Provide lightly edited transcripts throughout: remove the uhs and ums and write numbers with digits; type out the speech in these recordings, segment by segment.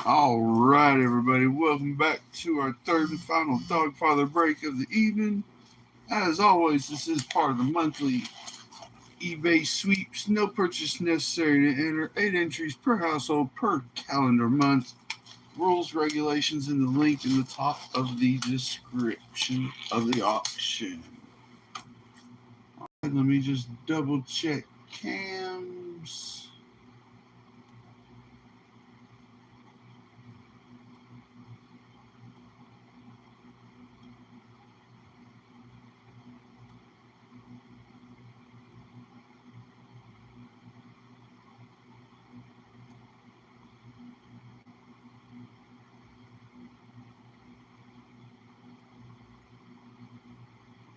All right, everybody, welcome back to our third and final Dogfather break of the evening. As always, this is part of the monthly eBay sweeps. No purchase necessary to enter. 8 entries per household per calendar month. Rules, regulations, and the link in the top of the description of the auction. Let me just double check cams.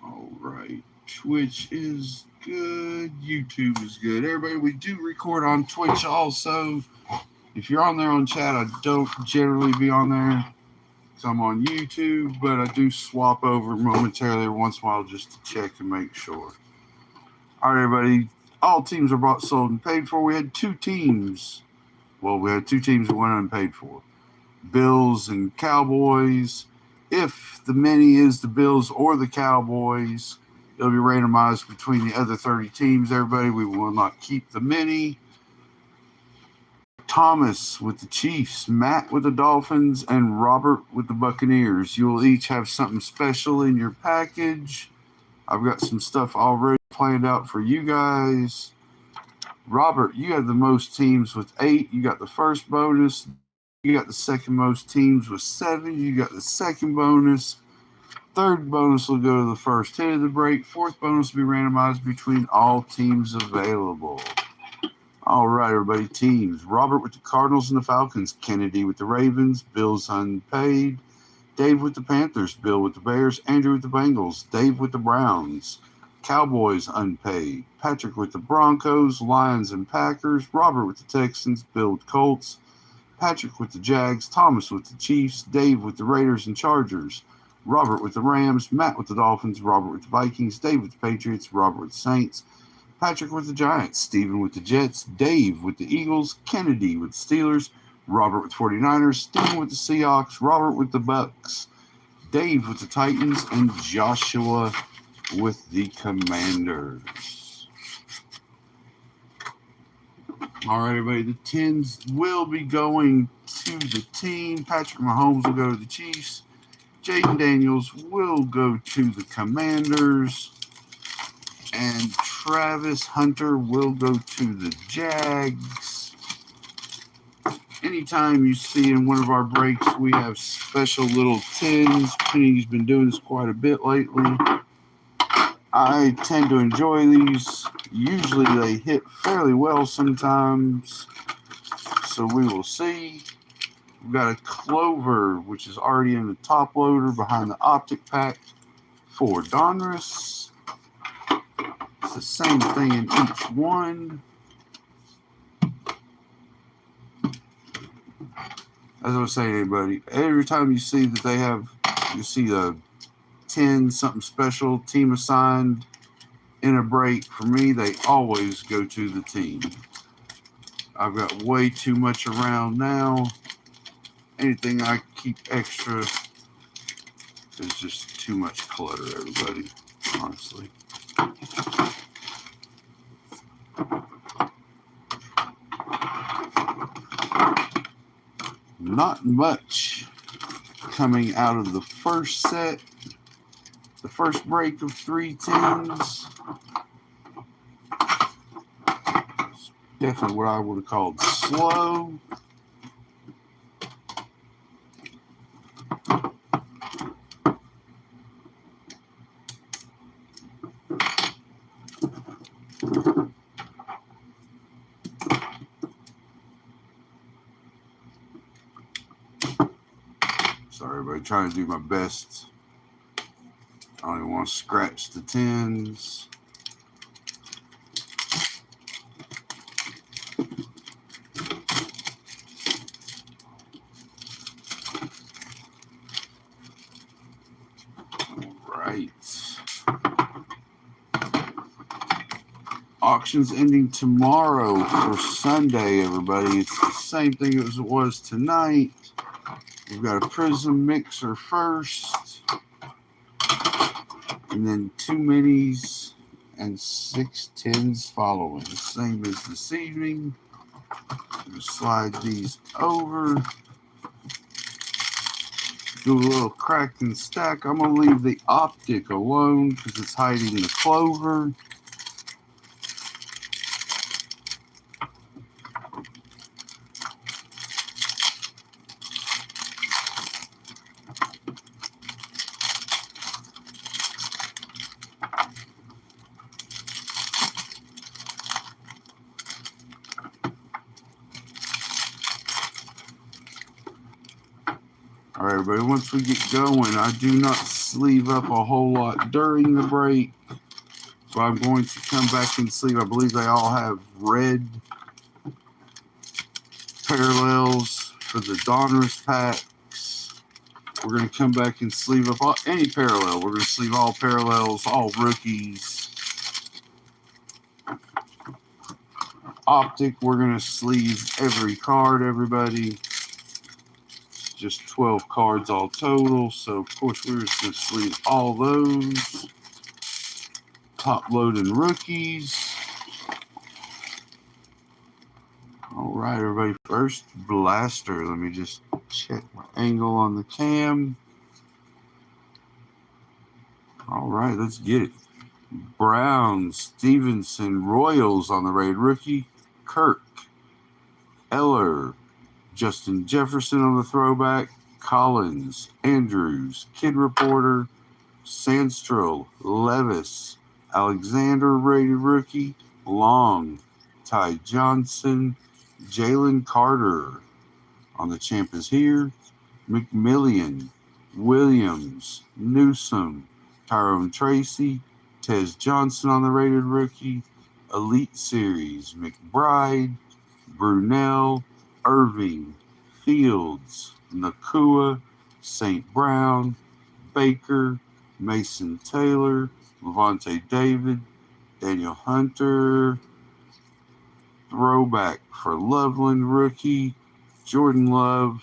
All right. Twitch is good. YouTube is good. Everybody, we do record on Twitch also. If you're on there on chat, I don't generally be on there because I'm on YouTube, but I do swap over momentarily every once in a while just to check and make sure. All right, everybody. All teams are bought, sold, and paid for. We had two teams. Well, we had two teams that went unpaid for. Bills and Cowboys. If the mini is the Bills or the Cowboys, it'll be randomized between the other 30 teams. Everybody, we will not keep the mini. Thomas with the Chiefs, Matt with the Dolphins, and Robert with the Buccaneers. You will each have something special in your package. I've got some stuff already planned out for you guys. Robert, you have the most teams with 8. You got the first bonus. You got the second most teams with 7. You got the second bonus. Third bonus will go to the first hit of the break. Fourth bonus will be randomized between all teams available. All right, everybody, teams. Robert with the Cardinals and the Falcons. Kennedy with the Ravens. Bills unpaid. Dave with the Panthers. Bill with the Bears. Andrew with the Bengals. Dave with the Browns. Cowboys unpaid. Patrick with the Broncos. Lions and Packers. Robert with the Texans. Bill with Colts. Patrick with the Jags. Thomas with the Chiefs. Dave with the Raiders and Chargers. Robert with the Rams. Matt with the Dolphins. Robert with the Vikings. Dave with the Patriots. Robert with the Saints. Patrick with the Giants, Stephen with the Jets, Dave with the Eagles, Kennedy with the Steelers, Robert with 49ers, Stephen with the Seahawks, Robert with the Bucks, Dave with the Titans, and Joshua with the Commanders. All right, everybody, the 10s will be going to the team. Patrick Mahomes will go to the Chiefs. Jaden Daniels will go to the Commanders. And Travis Hunter will go to the Jags. Anytime you see in one of our breaks, we have special little tins. Penny's been doing this quite a bit lately. I tend to enjoy these. Usually they hit fairly well sometimes. So we will see. We've got a Clover, which is already in the top loader behind the optic pack for Donruss. The same thing in each one. As I was saying, everybody, every time you see that they have, you see a 10 something special team assigned in a break, for me, they always go to the team. I've got way too much around now. Anything I keep extra is just too much clutter, everybody, honestly. Not much coming out of the first set, the first break of 3 tens. It's definitely what I would have called slow. Sorry, everybody, trying to do my best. I don't even want to scratch the tens. Right. Auctions ending tomorrow for Sunday, everybody. It's the same thing as it was tonight. We've got a Prism Mixer first, and then 2 minis and 6 tens following. Same as this evening. Slide these over. Do a little crack and stack. I'm going to leave the Optic alone because it's hiding the Clover. All right, everybody, once we get going, I do not sleeve up a whole lot during the break, but I'm going to come back and sleeve. I believe they all have red parallels for the Donruss packs. We're going to come back and sleeve up any parallel. We're going to sleeve all parallels, all rookies. Optic, we're going to sleeve every card, everybody. Just 12 cards all total, so of course we're just going to sleeve all those. Top loading rookies. All right, everybody, first blaster. Let me just check my angle on the cam. All right, let's get it. Brown, Stevenson, Royals on the raid rookie. Kirk, Eller, Justin Jefferson on the throwback. Collins, Andrews, Kid Reporter, Sandstrel, Levis, Alexander rated rookie, Long, Ty Johnson, Jalen Carter on the champ is here, McMillian, Williams, Newsom, Tyrone Tracy, Tez Johnson on the rated rookie, Elite Series, McBride, Brunell, Irving, Fields, Nakua, St. Brown, Baker, Mason Taylor, Levante David, Daniel Hunter, throwback for Loveland rookie, Jordan Love,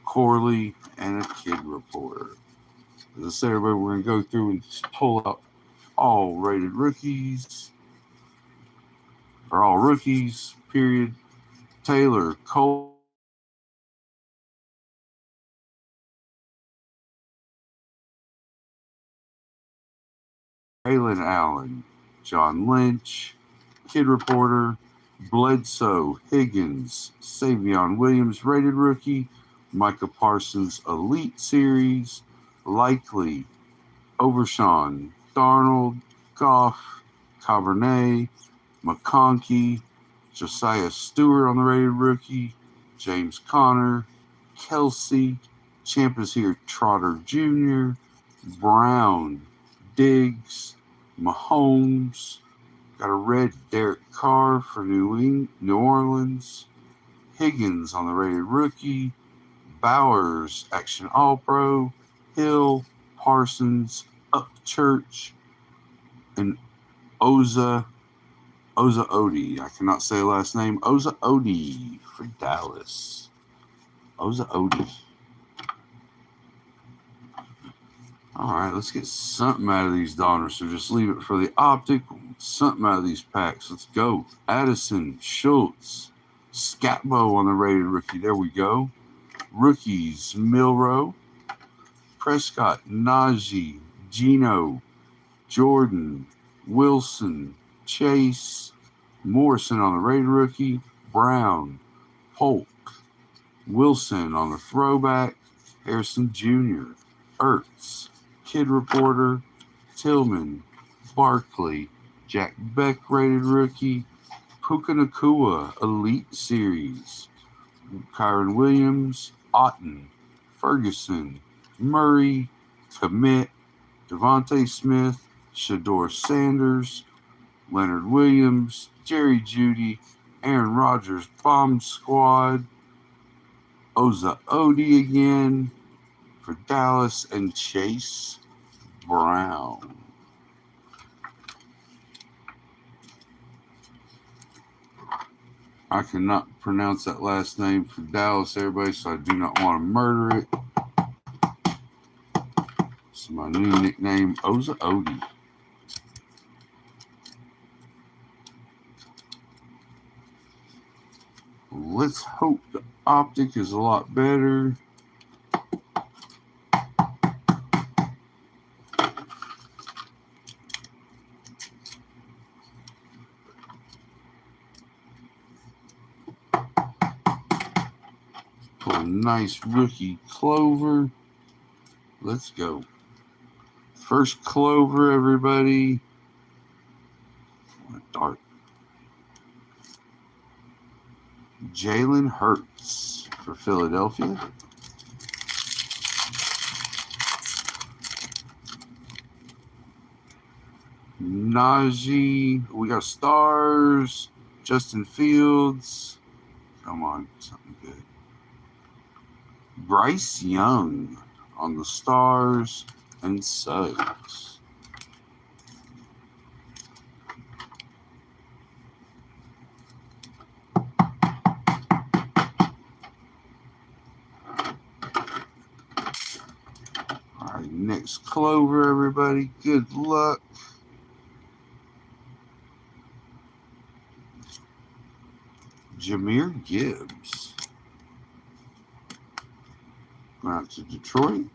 Corley, and a Kid Reporter. As I said, everybody, we're going to go through and pull out all rated rookies, or all rookies, period. Taylor, Cole, Braylon Allen, John Lynch, Kid Reporter, Bledsoe, Higgins, Savion Williams, rated rookie, Micah Parsons, Elite Series, Likely, Overshawn, Darnold, Goff, Cabernet, McConkey, Josiah Stewart on the rated rookie, James Conner, Kelsey, champ is here, Trotter Jr., Brown, Diggs, Mahomes, got a red Derek Carr for New Orleans, Higgins on the rated rookie, Bowers, Action All-Pro, Hill, Parsons, Upchurch, and Oza Odie. I cannot say the last name. Oza Odie for Dallas. Oza Odie. All right, let's get something out of these Donruss. So just leave it for the Optic. Something out of these packs. Let's go. Addison, Schultz, Scatbo on the rated rookie. There we go. Rookies, Milrow, Prescott, Najee, Gino, Jordan, Wilson, Chase, Morrison on the rated rookie, Brown, Polk, Wilson on the throwback, Harrison Jr., Ertz, Kid Reporter, Tillman, Barkley, Jack Beck rated rookie, Puka Nakua Elite Series, Kyron Williams, Otten, Ferguson, Murray, Commit, Devontae Smith, Shador Sanders, Leonard Williams, Jerry Jeudy, Aaron Rodgers, Bomb Squad, Oza Odie again for Dallas, and Chase Brown. I cannot pronounce that last name for Dallas, everybody, so I do not want to murder it. So my new nickname, Oza Odie. Let's hope the optic is a lot better. Pull a nice rookie Clover. Let's go. First Clover, everybody. What a dart. Jalen Hurts for Philadelphia. Najee. We got stars. Justin Fields. Come on, something good. Bryce Young on the stars and Suggs. All right, next Clover, everybody. Good luck. Jahmyr Gibbs. Going out to Detroit.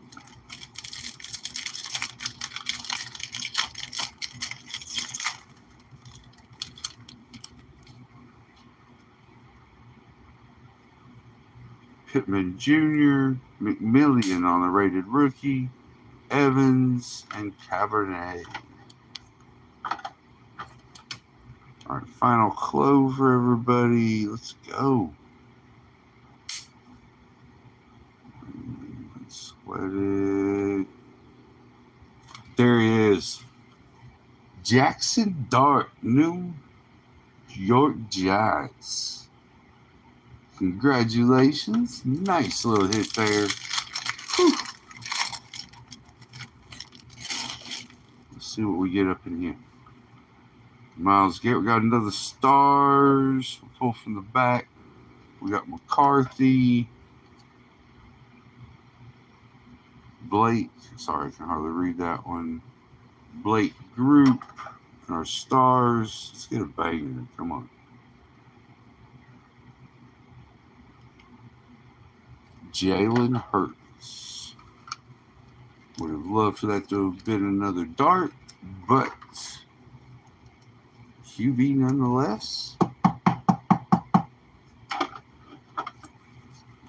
Pittman Jr., McMillian on the rated rookie, Evans, and Cabernet. All right, final Clover, everybody. Let's go. Let's sweat it. There he is. Jackson Dart, New York Giants. Congratulations. Nice little hit there. Whew. Let's see what we get up in here. Miles Garrett. We got another stars. We'll pull from the back. We got McCarthy. Blake. Sorry, I can hardly read that one. Blake Group. And our stars. Let's get a banger. Come on. Jalen Hurts. Would have loved for that to have been another dart, but QB nonetheless.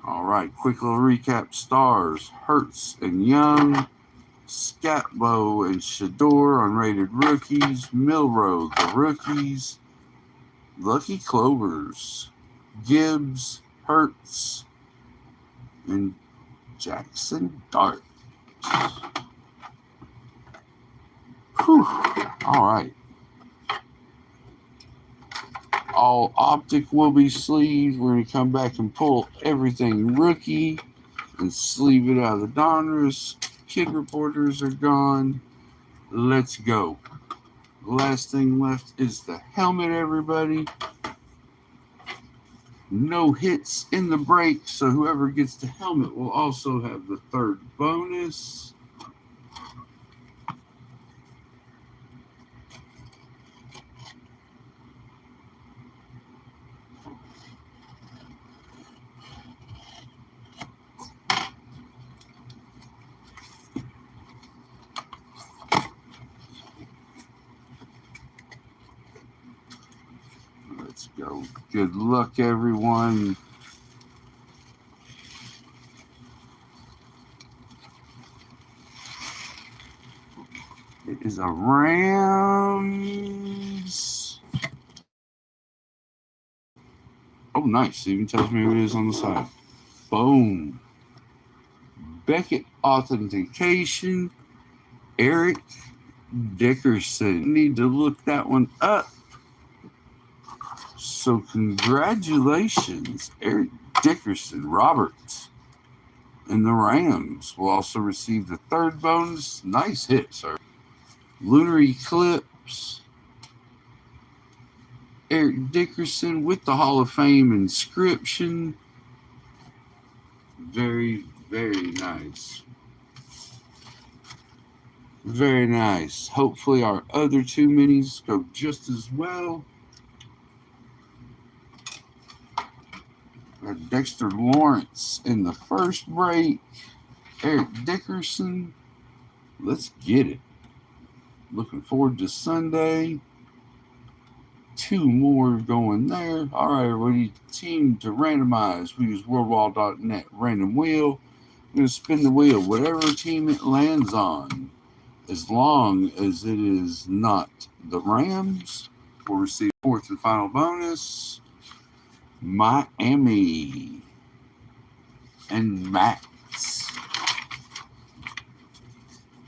All right, quick little recap. Stars, Hurts and Young, Scatbo and Shador on rated rookies, Milrow, the rookies, Lucky Clovers, Gibbs, Hurts, and Jackson Dart. Whew. All right. All optic will be sleeved. We're going to come back and pull everything rookie and sleeve it out of the Donruss. Kid reporters are gone. Let's go. The last thing left is the helmet, everybody. No hits in the break, so whoever gets the helmet will also have the third bonus. Let's go. Good luck, everyone. It is a Rams. Oh, nice. It even tells me who it is on the side. Boom. Beckett authentication. Eric Dickerson. Need to look that one up. So congratulations, Eric Dickerson. Robert and the Rams will also receive the third bonus. Nice hit, sir. Lunar Eclipse. Eric Dickerson with the Hall of Fame inscription. Very, very nice. Very nice. Hopefully our other two minis go just as well. Got Dexter Lawrence in the first break. Eric Dickerson. Let's get it. Looking forward to Sunday. Two more going there. All right, everybody. Team to randomize. We use worldwide.net random wheel. I'm going to spin the wheel. Whatever team it lands on, as long as it is not the Rams, we'll receive fourth and final bonus. Miami and Max.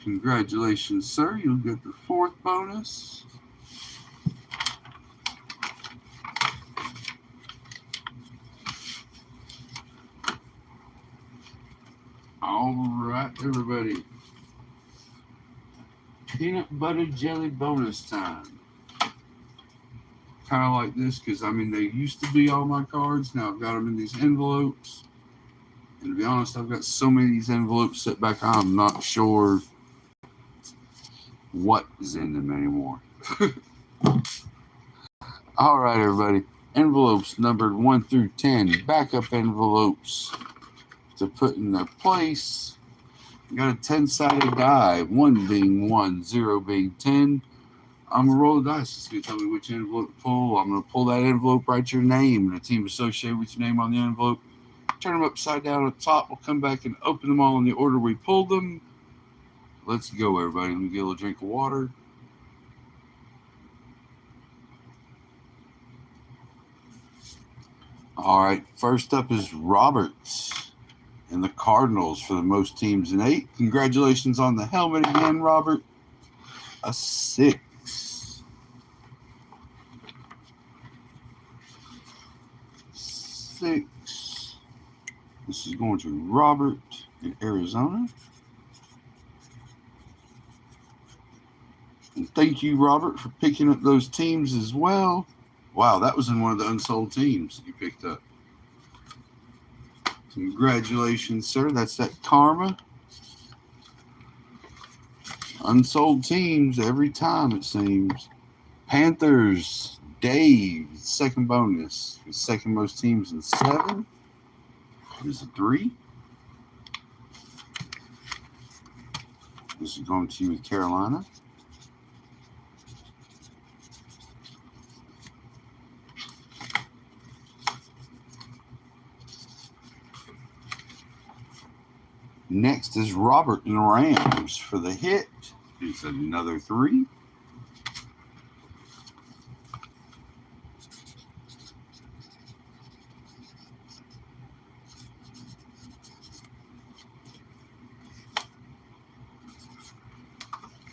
Congratulations, sir. You'll get the fourth bonus. All right, everybody. Peanut butter jelly bonus time. Kind of like this because, I mean, they used to be all my cards. Now I've got them in these envelopes. And to be honest, I've got so many of these envelopes set back, I'm not sure what is in them anymore. All right, everybody. Envelopes numbered 1 through 10. Backup envelopes to put in their place. You got a 10-sided die, 1 being 1, 0 being 10. I'm going to roll the dice. It's going to tell me which envelope to pull. I'm going to pull that envelope, write your name and the team associated with your name on the envelope. Turn them upside down at the top. We'll come back and open them all in the order we pulled them. Let's go, everybody. Let me get a little drink of water. All right. First up is Roberts and the Cardinals for the most teams in 8. Congratulations on the helmet again, Robert. A 6. 6. This is going to Robert in Arizona. And thank you, Robert, for picking up those teams as well. Wow, that was in one of the unsold teams you picked up. Congratulations, sir. That's that karma. Unsold teams every time, it seems. Panthers, Dave, second bonus. Second most teams in 7. Here's a 3. This is going to you with Carolina. Next is Robert and Rams for the hit. Here's another 3.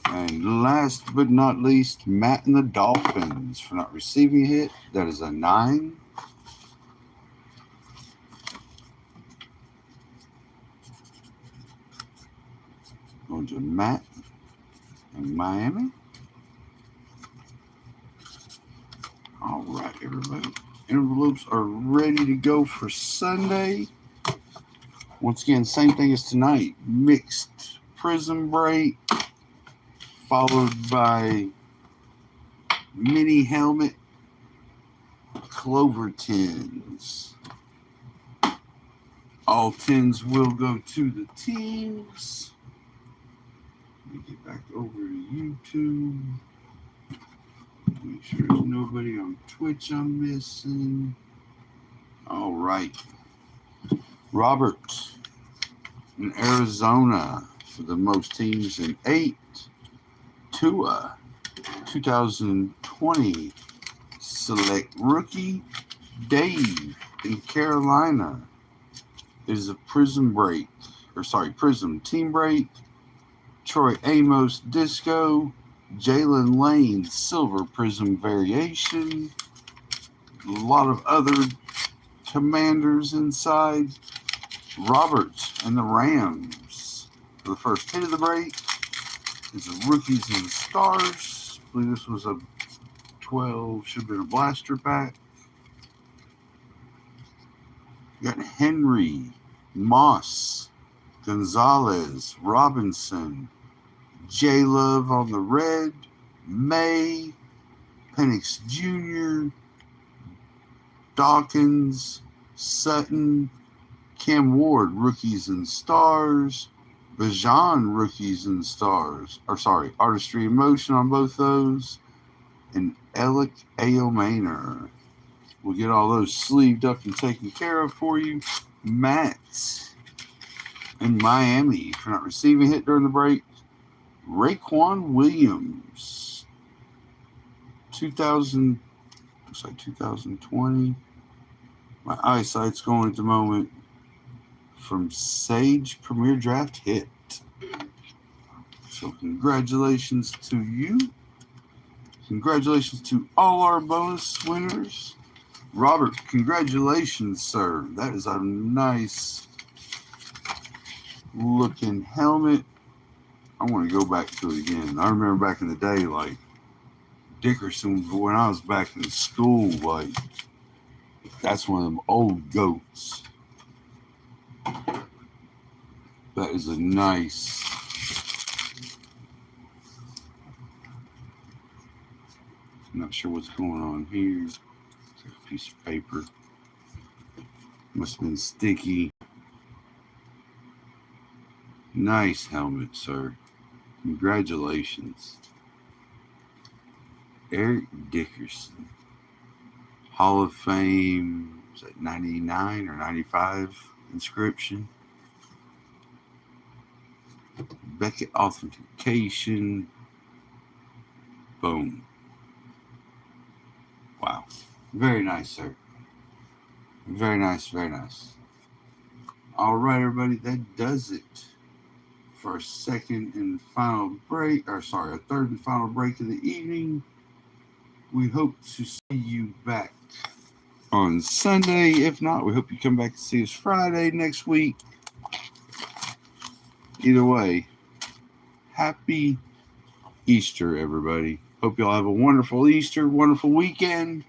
And last but not least, Matt and the Dolphins for not receiving a hit. That is a 9. Going to Matt in Miami. All right, everybody. Envelopes are ready to go for Sunday. Once again, same thing as tonight. Mixed prism break, followed by mini helmet, Clover tins. All 10s will go to the teams. Let me get back over to YouTube. Make sure there's nobody on Twitch I'm missing. All right. Robert in Arizona for the most teams in 8. Tua, 2020 select rookie. Dave in Carolina is a prism team break. Troy Amos disco. Jalen Lane silver prism variation. A lot of other commanders inside. Roberts and the Rams for the first hit of the break is the rookies and stars. I believe this was a 12. Should have been a blaster pack. You got Henry, Moss, Gonzalez, Robinson, J Love on the red, May, Penix Jr., Dawkins, Sutton, Cam Ward, rookies and stars, Bajan, rookies and stars. Artistry and motion on both those, and Alec Ayomaner. We'll get all those sleeved up and taken care of for you. Matt in Miami for not receiving hit during the break. Raekwon Williams, 2020. My eyesight's going at the moment. From Sage Premier Draft Hit. So congratulations to you. Congratulations to all our bonus winners. Robert, congratulations, sir. That is a nice looking helmet. I want to go back to it again. I remember back in the day, like Dickerson, when I was back in school, like that's one of them old goats. That is a nice. I'm not sure what's going on here. It's like a piece of paper. Must have been sticky. Nice helmet, sir. Congratulations. Eric Dickerson. Hall of Fame, was that 99 or 95 inscription? Beckett authentication. Boom. Wow. Very nice, sir. Very nice, very nice. All right, everybody, that does it for a second and final break, a third and final break of the evening. We hope to see you back on Sunday. If not, we hope you come back to see us Friday next week. Either way, happy Easter, everybody. Hope y'all have a wonderful Easter, wonderful weekend.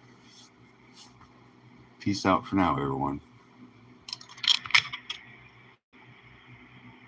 Peace out for now, everyone.